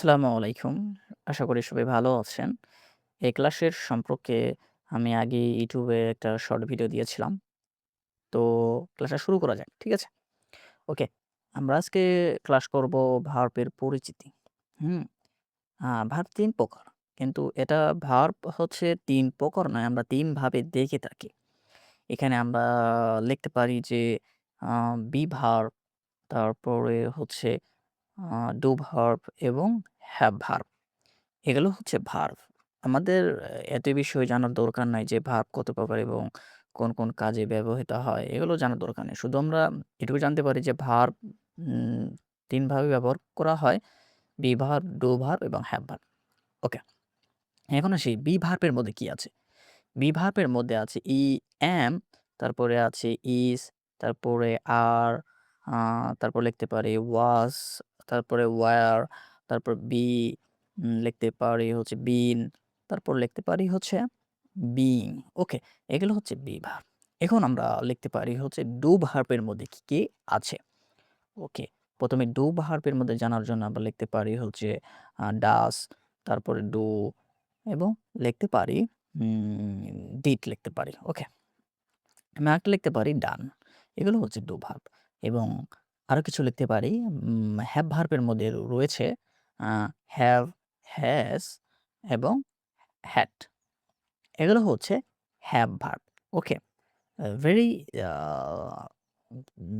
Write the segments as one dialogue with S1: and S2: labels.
S1: আসসালামু আলাইকুম। আশা করি সবাই ভালো আছেন। এই ক্লাসের সম্পর্কে আমি আগে YouTube এ একটা শর্ট ভিডিও দিয়েছিলাম। তো ক্লাসটা শুরু করা যাক। ঠিক আছে? ওকে। আমরা আজকে ক্লাস করব ভার্বের পরিচিতি। হুম? ভার্ব ৩ প্রকার। কিন্তু এটা ভার্ব হচ্ছে ৩ প্রকার নয়, আমরা ৩ ভাবে দেখে থাকি। এখানে আমরা লিখতে পারি যে আ বি ভার্ব, তারপরে হচ্ছে ডু ভার্ব এবং হ্যাভ ভার্ব। এগুলো হচ্ছে ভার্ব। আমাদের এত বিষয় জানার দরকার নাই যে ভার্ব কত প্রকার এবং কোন কাজে ব্যবহৃত হয়, এগুলো জানার দরকার নেই। শুধু আমরা এটুকু জানতে পারি যে ভার্ব ৩ ভাবে ব্যবহার করা হয়। বি ভার্ব, ডু ভার্ব এবং হ্যাভ ভার্ব। ওকে। এখন আসি বি ভার্বের মধ্যে কি আছে? বি ভার্বের মধ্যে আছে am, তারপরে আছে is, তারপরে are, আ তারপর লিখতে পারি was, তারপরে were, তারপর be, লিখতে পারি হচ্ছে been, তারপর লিখতে পারি হচ্ছে being। ওকে, এগুলো হচ্ছে বি ভার্ব। এখন আমরা লিখতে পারি হচ্ছে ডু ভার্বের মধ্যে কি আছে? ওকে, ১ম এ ডু ভার্বের মধ্যে জানার জন্য আমরা লিখতে পারি হচ্ছে does, তারপরে do এবং লিখতে পারি ডিড লিখতে পারি। ওকে। আমি আরেকটা লিখতে পারি ডান। এগুলো হচ্ছে ডু ভার্ব এবং আরো কিছু লিখতে পারি হ্যাভ ভার্বের মধ্যে রয়েছে আ হ্যাভ, হ্যাজ এবং হ্যাড। এগুলো হচ্ছে have verb. Okay. Very a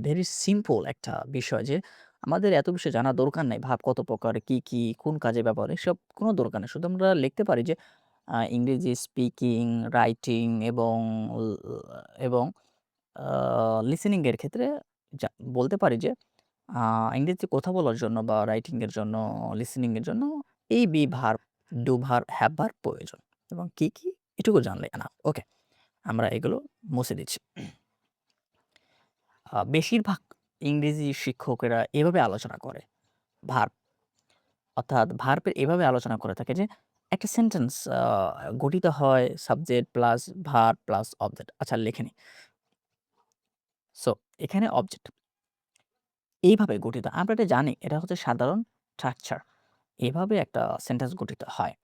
S1: very simple একটা বিষয় যে আমাদের এত বিষয় জানার দরকার নাই। ভার্ব কত প্রকার, কি, কোন কাজে ব্যবহার এসব কোনো দরকার নেই। শুধু আমরা লিখতে পারি যে ইংরেজি স্পিকিং, রাইটিং ল এবং আ লিসেনিং এর ক্ষেত্রে যা বলতে পারি যে আ ইংরেজিতে কথা বলার জন্য বা রাইটিং এর জন্য, লিসেনিং এর জন্য এই be verb, do verb, have verb প্রয়োজন এবং কি এটুকু জানলে এনাফ। ওকে, আমরা এগুলো মুছে দিচ্ছি। বেশিরভাগ ইংরেজি শিক্ষকেরা এভাবে আলোচনা করে। ভার্ব অর্থাৎ ভার্বের এভাবে আলোচনা করে থাকে যে একটা সেন্টেন্স গঠিত হয় subject plus verb plus object. আচ্ছা লিখে নিই। সো এখানে অবজেক্ট এইভাবে গঠিত। আমরা এটা জানি এটা হচ্ছে সাধারণ স্ট্রাকচার। এভাবে একটা সেন্টেন্স গঠিত হয়।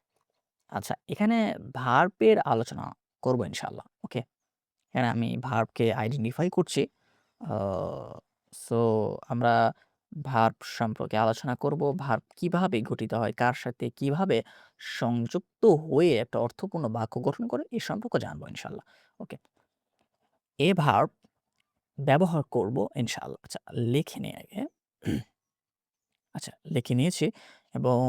S1: আচ্ছা এখানে ভার্বের আলোচনা করব ইনশাআল্লাহ। ওকে? এখানে আমি ভার্বকে আইডেন্টিফাই করছি। আ সো আমরা ভার্ব সম্পর্কে আলোচনা করব। ভার্ব কিভাবে গঠিত হয়, কার সাথে কিভাবে সংযুক্ত হয়ে একটা অর্থপূর্ণ বাক্য গঠন করে এ সম্পর্কে জানবো ইনশাআল্লাহ। ওকে। এ ভার্ব ব্যবহার করব ইনশাআল্লাহ। আচ্ছা লিখে নেই আগে। আচ্ছা লিখে নিয়েছি এবং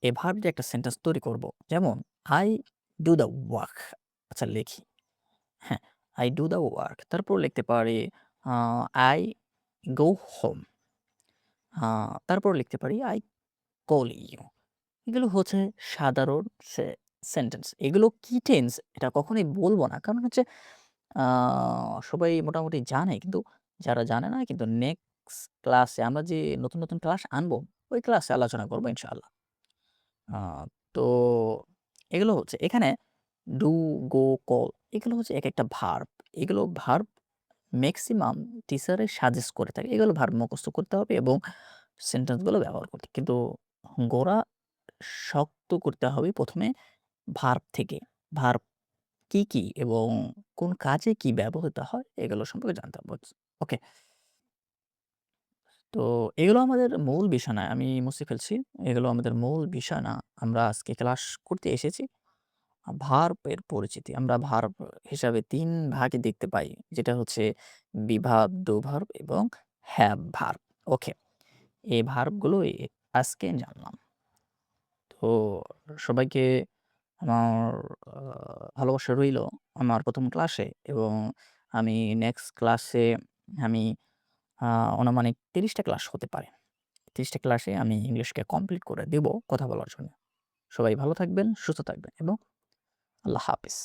S1: এ ভার্ব দিয়ে একটা সেন্টেন্স তৈরি করব। যেমন I do the work। আচ্ছা লিখি। হ্যাঁ, I do the work। তারপর লিখতে পারি আ I go home। আ তারপর লিখতে পারি I call you। এগুলো হচ্ছে সাধারণ সে সেন্টেন্স। এগুলো কি টেন্স এটা কখনোই বলব না। কারণ হচ্ছে আ সবাই মোটামুটি জানে। কিন্তু যারা জানে না কিন্তু নেক্সট ক্লাসে আমরা যে নতুন ক্লাস আনবো, ওই ক্লাসে আলোচনা করব ইনশাআল্লাহ। আ তো এগুলো হচ্ছে এখানে ডু, গো, কল এগুলো হচ্ছে একেকটা ভার্ব। এগুলো ভার্ব মেক্সিমাম টিচারে সাজেস্ট করে থাকে। এগুলো ভার্ব মুখস্থ করতে হবে এবং সেন্টেন্স গুলো ব্যবহার করতে। কিন্তু গোড়া শক্ত করতে হবে ১ম এ ভার্ব থেকে। ভার্ব কি এবং কোন কাজে কি ব্যবহৃত হয় এগুলো সম্পর্কে জানতে হবে। ওকে। তো এগুলো আমাদের মূল বিষয় না। আমি মুছে ফেলছি। এগুলো আমাদের মূল বিষয় না। আমরা আজকে ক্লাস করতে এসেছি ভার্বের পরিচিতি। আমরা ভার্ব হিসাবে ৩ ভাগে দেখতে পাই। যেটা হচ্ছে বি ভার্ব, ডু ভার্ব এবং হ্যাভ ভার্ব। ওকে। এই ভার্বগুলোই আজকে জানলাম। তো সবাইকে আমার আ ভালোবাসা রইলো আমার ১ম ক্লাসে এবং আমি নেক্সট ক্লাসে আমি আ আনুমানিক ৩০ টা ক্লাস হতে পারে। ৩০ টা ক্লাসে আমি ইংলিশকে কমপ্লিট করে দিব কথা বলার জন্য। সবাই ভালো থাকবেন, সুস্থ থাকবেন এবং আল্লাহ হাফেজ।